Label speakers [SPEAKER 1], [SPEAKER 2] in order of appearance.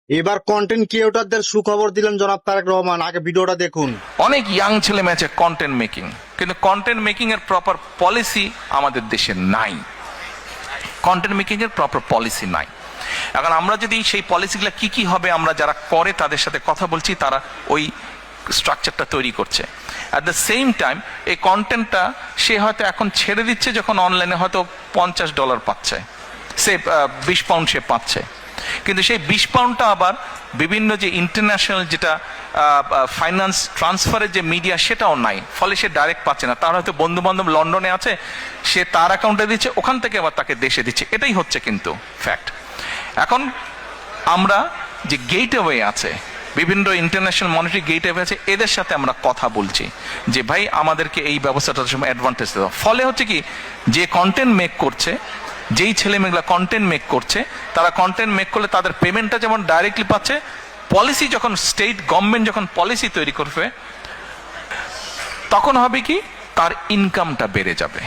[SPEAKER 1] এবার কন্টেন্ট ক্রিয়েটরদের সুখবর দিলেন জনাব তারেক রহমান। আগে ভিডিওটা দেখুন।
[SPEAKER 2] অনেক ইয়াং ছেলে মেয়ে আছে কন্টেন্ট মেকিং, কিন্তু কন্টেন্ট মেকিং এর প্রপার পলিসি আমাদের দেশে নাই। কন্টেন্ট মেকিং এর প্রপার পলিসি নাই। এখন আমরা যদি সেই পলিসিগুলো কি কি হবে, আমরা যারা করে তাদের সাথে কথা বলছি, তারা ওই স্ট্রাকচারটা তৈরি করছে। অ্যাট দ্য সেম টাইম এই কন্টেন্টটা সে হয়তো এখন ছেড়ে দিচ্ছে, যখন অনলাইনে হয়তো $50 পাচ্ছে, সে 20 পাউন্ড সে পাচ্ছে, কিন্তু সেই 20 পাউন্ডটা আবার বিভিন্ন যে ইন্টারন্যাশনাল যেটা ফাইন্যান্স ট্রান্সফারের যে মিডিয়া, সেটাও নাই, ফলে সে ডাইরেক্ট পাচ্ছে না। তার হয়তো বন্ধু বান্ধব লন্ডনে আছে, সে তার অ্যাকাউন্টে দিচ্ছে, ওখান থেকে আবার তাকে দেশে দিচ্ছে। এটাই হচ্ছে কিন্তু ফ্যাক্ট। এখন আমরা যে গেটওয়ে আছে, বিভিন্ন ইন্টারন্যাশনাল মনিটারি গেটওয়ে আছে, এদের সাথে আমরা কথা বলছি যে ভাই আমাদেরকে এই ব্যবস্থাটার সময় অ্যাডভান্টেজ দেওয়া। ফলে হচ্ছে কি, যে কন্টেন্ট মেক করছে, যেই ছেলে মেয়েগুলা কন্টেন্ট মেক করছে, তারা কন্টেন্ট মেক করলে তাদের পেমেন্টটা যেমন ডাইরেক্টলি পাচ্ছে, পলিসি যখন স্টেট গভর্নমেন্ট যখন পলিসি তৈরি করবে, তখন হবে কি তার ইনকামটা বেড়ে যাবে।